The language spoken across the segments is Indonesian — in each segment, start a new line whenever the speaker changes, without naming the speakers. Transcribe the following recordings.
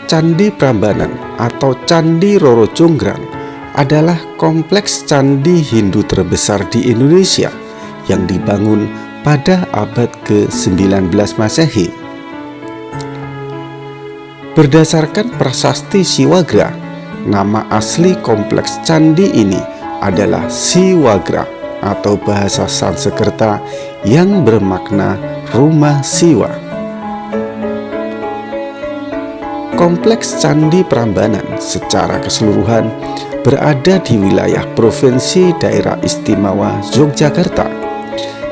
Candi Prambanan atau Candi Roro Jonggrang adalah kompleks candi Hindu terbesar di Indonesia yang dibangun pada abad ke-19 Masehi. Berdasarkan prasasti Siwagra, nama asli kompleks candi ini adalah Siwagra atau bahasa Sanskerta yang bermakna rumah Siwa. Kompleks Candi Prambanan secara keseluruhan berada di wilayah Provinsi Daerah Istimewa Yogyakarta,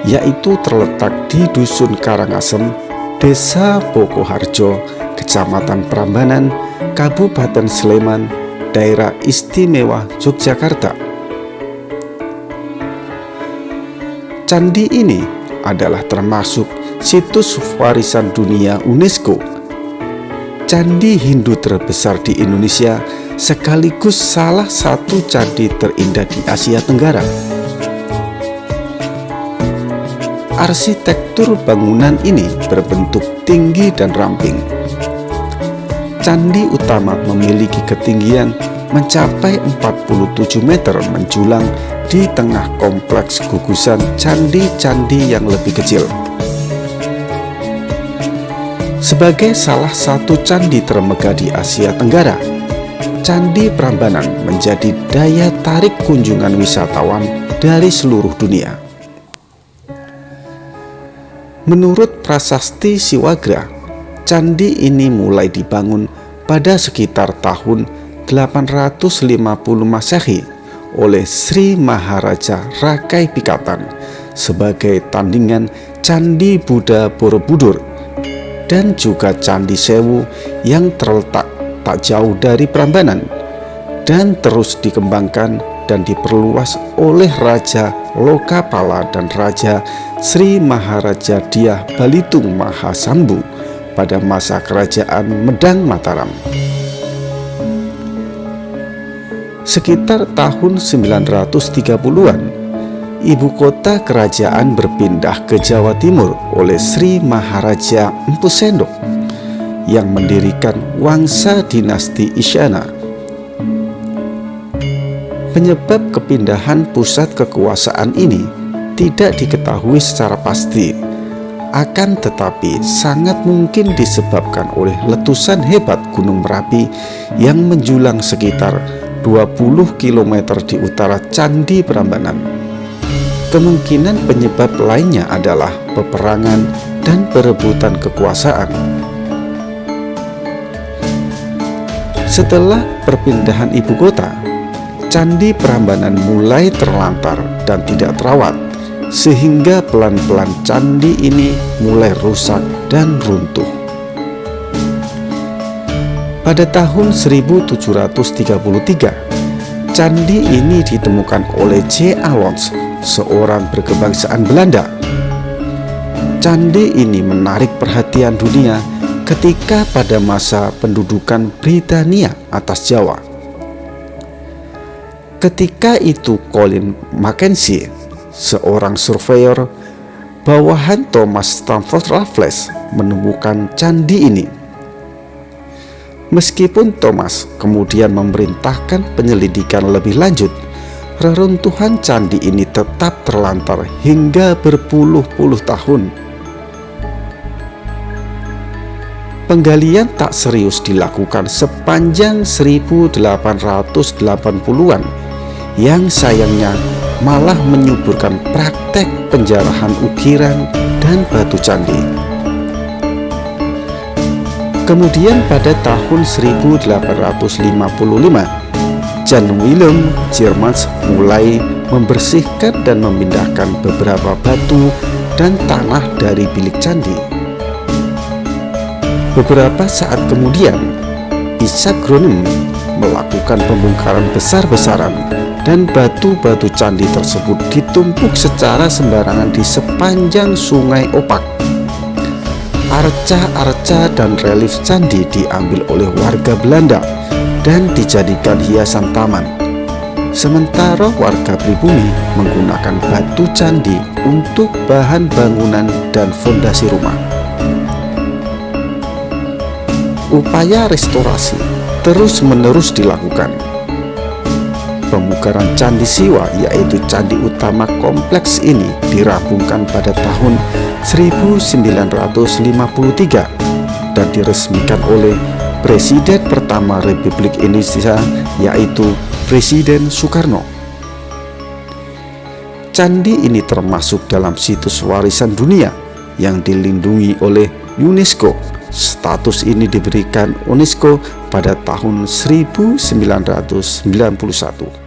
yaitu terletak di Dusun Karangasem, Desa Bokoharjo, Kecamatan Prambanan, Kabupaten Sleman, Daerah Istimewa Yogyakarta. Candi ini adalah termasuk situs warisan dunia UNESCO. Candi Hindu terbesar di Indonesia sekaligus salah satu candi terindah di Asia Tenggara. Arsitektur bangunan ini berbentuk tinggi dan ramping. Candi utama memiliki ketinggian mencapai 47 meter menjulang di tengah kompleks gugusan candi-candi yang lebih kecil. Sebagai salah satu candi termegah di Asia Tenggara, Candi Prambanan menjadi daya tarik kunjungan wisatawan dari seluruh dunia. Menurut prasasti Siwagra, candi ini mulai dibangun pada sekitar tahun 850 Masehi oleh Sri Maharaja Rakai Pikatan sebagai tandingan Candi Buddha Borobudur dan juga Candi Sewu yang terletak tak jauh dari Prambanan dan terus dikembangkan dan diperluas oleh Raja Lokapala dan Raja Sri Maharaja Dyah Balitung Mahasambu pada masa kerajaan Medang Mataram. Sekitar tahun 930-an, ibu kota kerajaan berpindah ke Jawa Timur oleh Sri Maharaja Empu Sendok yang mendirikan Wangsa Dinasti Isyana. Penyebab kepindahan pusat kekuasaan ini tidak diketahui secara pasti, akan tetapi sangat mungkin disebabkan oleh letusan hebat Gunung Merapi yang menjulang sekitar 20 km di utara Candi Prambanan. Kemungkinan penyebab lainnya adalah peperangan dan perebutan kekuasaan. Setelah perpindahan ibu kota, Candi Prambanan mulai terlantar dan tidak terawat, sehingga pelan-pelan candi ini mulai rusak dan runtuh. Pada tahun 1733, candi ini ditemukan oleh J. Alons, seorang berkebangsaan Belanda. Candi ini menarik perhatian dunia ketika pada masa pendudukan Britania atas Jawa. Ketika itu Colin Mackenzie, seorang surveyor bawahan Thomas Stamford Raffles, menemukan candi ini. Meskipun Thomas kemudian memerintahkan penyelidikan lebih lanjut, reruntuhan candi ini tetap terlantar hingga berpuluh-puluh tahun. Penggalian tak serius dilakukan sepanjang 1880-an yang sayangnya malah menyuburkan praktek penjarahan ukiran dan batu candi. Kemudian pada tahun 1855, Jan Willem Jermans mulai membersihkan dan memindahkan beberapa batu dan tanah dari bilik candi. Beberapa saat kemudian, Isaac Gronem melakukan pembongkaran besar-besaran dan batu-batu candi tersebut ditumpuk secara sembarangan di sepanjang Sungai Opak. Arca-arca dan relief candi diambil oleh warga Belanda dan dijadikan hiasan taman, sementara warga pribumi menggunakan batu candi untuk bahan bangunan dan fondasi rumah. upaya restorasi terus-menerus dilakukan. Pemugaran Candi Siwa, yaitu candi utama kompleks ini, dirampungkan pada tahun 1953 dan diresmikan oleh Presiden pertama Republik Indonesia, yaitu Presiden Soekarno. Candi ini termasuk dalam situs warisan dunia yang dilindungi oleh UNESCO. Status ini diberikan UNESCO pada tahun 1991.